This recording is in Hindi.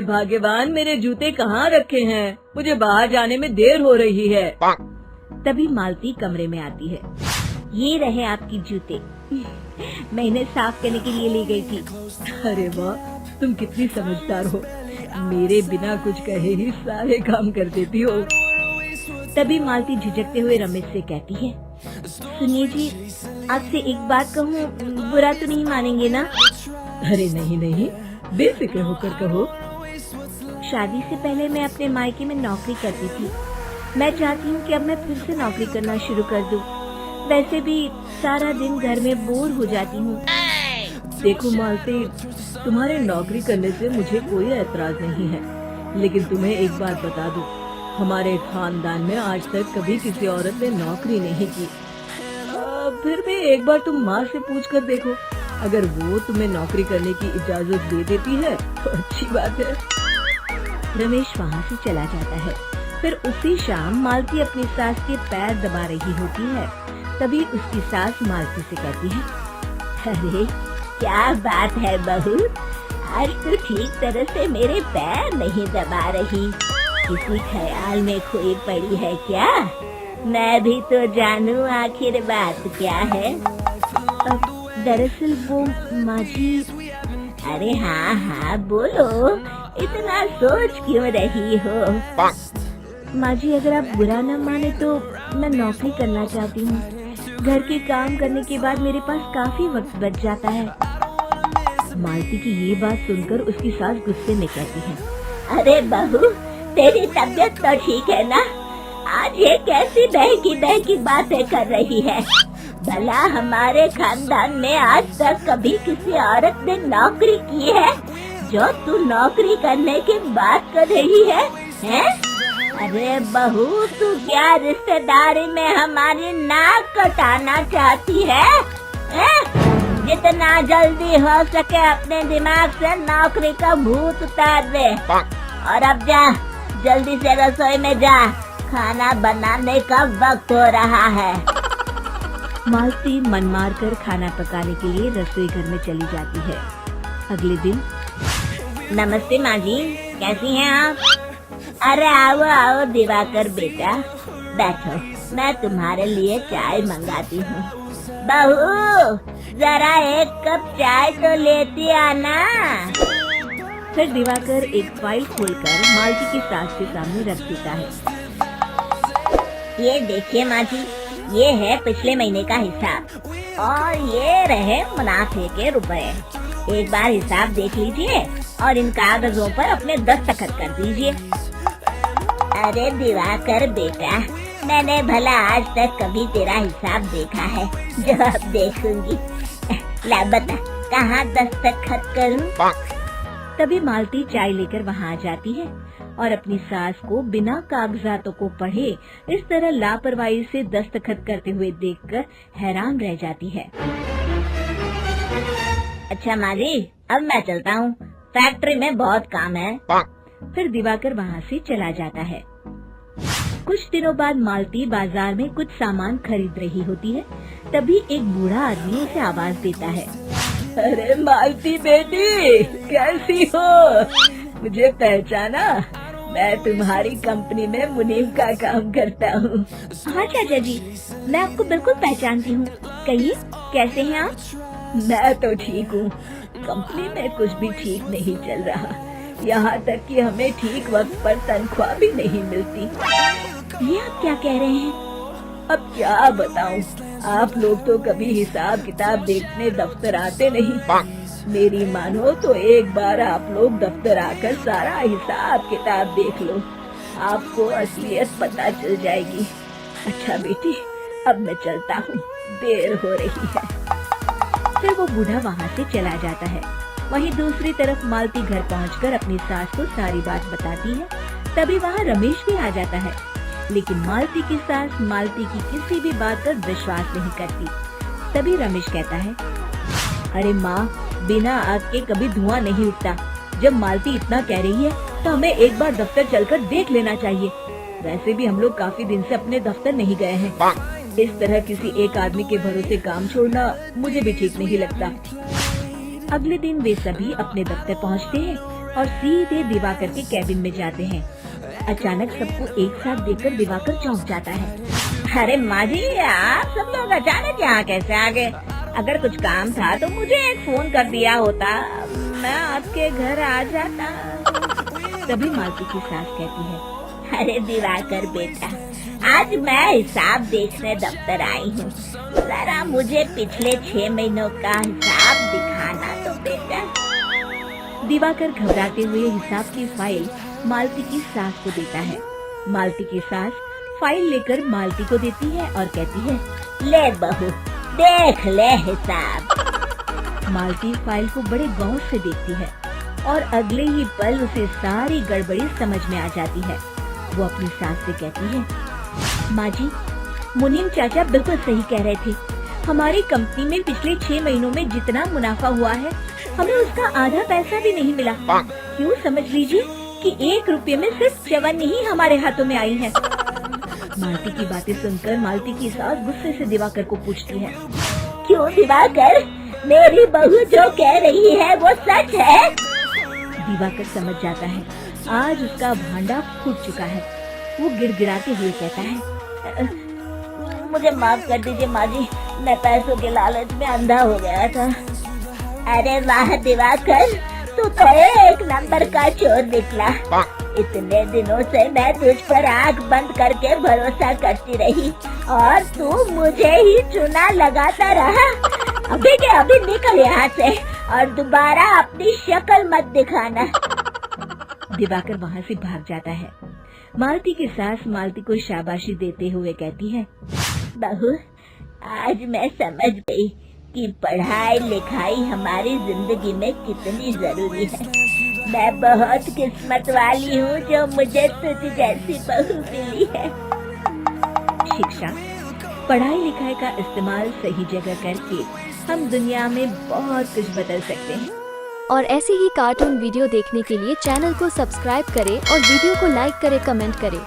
भाग्यवान, मेरे जूते कहाँ रखे हैं? मुझे बाहर जाने में देर हो रही है। तभी मालती कमरे में आती है। ये रहे आपकी जूते। मैं इन्हें साफ करने के लिए ले गई थी। अरे वाह, तुम कितनी समझदार हो। मेरे बिना कुछ कहे ही सारे काम कर देती हो। तभी मालती झिझकते हुए रमेश से कहती है, सुनिए जी, आपसे एक बात कहूँ, बुरा तो नहीं मानेंगे ना? अरे नहीं नहीं, बेफिक्र होकर कहो। शादी से पहले मैं अपने मायके में नौकरी करती थी। मैं चाहती हूँ कि अब मैं फिर से नौकरी करना शुरू कर दूँ। वैसे भी सारा दिन घर में बोर हो जाती हूँ। देखो मालती, तुम्हारे नौकरी करने से मुझे कोई ऐतराज नहीं है, लेकिन तुम्हें एक बात बता दूं, हमारे खानदान में आज तक कभी किसी औरत ने नौकरी नहीं की। फिर भी एक बार तुम माँ से पूछ कर देखो, अगर वो तुम्हें नौकरी करने की इजाजत दे देती है तो अच्छी बात है। रमेश वहाँ से चला जाता है। फिर उसी शाम मालती अपनी सास के पैर दबा रही होती है। तभी उसकी सास मालती से कहती है, अरे क्या बात है बहू, आज तो ठीक तरह से मेरे पैर नहीं दबा रही। किसी ख्याल में खोई पड़ी है क्या? मैं भी तो जानूं आखिर बात क्या है। दरअसल वो माँ जी। अरे हाँ हाँ बोलो, इतना सोच क्यों रही हो? माँ जी, अगर आप बुरा न माने तो मैं नौकरी करना चाहती हूँ। घर के काम करने के बाद मेरे पास काफी वक्त बच जाता है। मालती की ये बात सुनकर उसकी सास गुस्से में कहती है, अरे बहू, तेरी तबीयत तो ठीक है ना? आज ये कैसी बहकी बातें कर रही है? भला हमारे खानदान में आज तक कभी किसी औरत ने नौकरी की है जो तू नौकरी करने की बात कर रही है? अरे बहू, तू क्या रिश्तेदारी में हमारी नाक कटाना चाहती है? जितना जल्दी हो सके अपने दिमाग से नौकरी का भूत उतार दे। और अब जा, जल्दी से रसोई में जा, खाना बनाने का वक्त हो रहा है। मालती मन मार कर खाना पकाने के लिए रसोई घर में चली जाती है। अगले दिन, नमस्ते माँ जी, कैसी हैं आप? अरे आओ आओ दिवाकर बेटा, बैठो, मैं तुम्हारे लिए चाय मंगाती हूँ। बहू, जरा एक कप चाय तो लेती आना। फिर दिवाकर एक फाइल खोलकर मालती की सास के सामने रख देता है। ये देखिए माँ जी, ये है पिछले महीने का हिसाब और ये रहे मुनाफे के रुपए। एक बार हिसाब देख लीजिए और इन कागजों पर अपने दस्तखत कर दीजिए। अरे दिवाकर बेटा, मैंने भला आज तक कभी तेरा हिसाब देखा है जो अब देखूंगी? ला बता, कहाँ दस्तखत करूं? तभी मालती चाय लेकर वहाँ आ जाती है और अपनी सास को बिना कागजातों को पढ़े इस तरह लापरवाही से दस्तखत करते हुए देखकर हैरान रह जाती है। अच्छा माँ जी, अब मैं चलता हूँ, फैक्ट्री में बहुत काम है। फिर दिवाकर वहाँ से चला जाता है। कुछ दिनों बाद मालती बाजार में कुछ सामान खरीद रही होती है। तभी एक बूढ़ा आदमी उसे आवाज देता है, अरे मालती बेटी, कैसी हो? मुझे पहचाना? मैं तुम्हारी कंपनी में मुनीम का काम करता हूँ। हाँ चाचा जी, मैं आपको बिल्कुल पहचानती हूँ। कहिए, कैसे हैं आप? मैं तो ठीक हूँ। कंपनी में कुछ भी ठीक नहीं चल रहा, यहाँ तक कि हमें ठीक वक्त पर तनख्वाह भी नहीं मिलती। ये आप क्या कह रहे हैं? अब क्या बताऊँ, आप लोग तो कभी हिसाब किताब देखने दफ्तर आते नहीं। मेरी मानो तो एक बार आप लोग दफ्तर आकर सारा हिसाब किताब देख लो, आपको असलियत पता चल जाएगी। अच्छा बेटी, अब मैं चलता हूँ, देर हो रही है। फिर वो बूढ़ा वहाँ से चला जाता है। वहीं दूसरी तरफ मालती घर पहुँचकर अपनी सास को सारी बात बताती है। तभी वहाँ रमेश भी आ जाता है, लेकिन मालती की सास मालती की किसी भी बात पर विश्वास नहीं करती। तभी रमेश कहता है, अरे माँ, बिना आग के कभी धुआं नहीं उठता। जब मालती इतना कह रही है तो हमें एक बार दफ्तर चलकर देख लेना चाहिए। वैसे भी हम लोग काफी दिन से अपने दफ्तर नहीं गए हैं। इस तरह किसी एक आदमी के भरोसे काम छोड़ना मुझे भी ठीक नहीं लगता। अगले दिन वे सभी अपने दफ्तर पहुँचते हैं। और सीधे दिवाकर के कैबिन में जाते हैं। अचानक सबको एक साथ देखकर दिवाकर चौंक जाता है। अरे माँ जी, आप सब लोग अचानक यहाँ कैसे आ गए? अगर कुछ काम था तो मुझे एक फोन कर दिया होता, मैं आपके घर आ जाता। तभी मालती की सास कहती है, अरे दिवाकर बेटा, आज मैं हिसाब देखने दफ्तर आई हूँ। जरा मुझे पिछले 6 महीनों का हिसाब दिखाना तो बेटा। दिवाकर घबराते हुए हिसाब की फाइल मालती की सास को देता है। मालती की सास फाइल लेकर मालती को देती है और कहती है, ले बहू, देख ले हिसाब। मालती फाइल को बड़े गौर से देखती है और अगले ही पल उसे सारी गड़बड़ी समझ में आ जाती है। वो अपनी सास से कहती है, माँ जी, मुनीम चाचा बिल्कुल सही कह रहे थे। हमारी कंपनी में पिछले 6 महीनों में जितना मुनाफा हुआ है, हमें उसका आधा पैसा भी नहीं मिला। क्यों समझ लीजिए कि 1 रुपये में सिर्फ चवन्नी ही हमारे हाथों में आई है। मालती की बातें सुनकर मालती की सास गुस्से से दिवाकर को पूछती है, क्यों दिवाकर, मेरी बहू जो कह रही है वो सच है? दिवाकर समझ जाता है आज उसका भांडा फूट चुका है। वो गिड़गिड़ाते हुए कहता है, मुझे माफ कर दीजिए माँ जी, मैं पैसों के लालच में अंधा हो गया था। अरे वाह दिवाकर, तू तो एक नंबर का चोर निकला। इतने दिनों से मैं तुझ पर आंख बंद करके भरोसा करती रही और तू मुझे ही चुना लगाता रहा। अभी के अभी निकल यहाँ से और दोबारा अपनी शक्ल मत दिखाना। दिवाकर वहाँ से भाग जाता है। मालती की सास मालती को शाबाशी देते हुए कहती है, बहू, आज मैं समझ गई कि पढ़ाई लिखाई हमारी जिंदगी में कितनी जरूरी है। मैं बहुत किस्मत वाली हूँ जो मुझे तुझ जैसी बहू मिली है। शिक्षा, पढ़ाई लिखाई का इस्तेमाल सही जगह करके हम दुनिया में बहुत कुछ बदल सकते हैं। और ऐसे ही कार्टून वीडियो देखने के लिए चैनल को सब्सक्राइब करें और वीडियो को लाइक करें, कमेंट करें।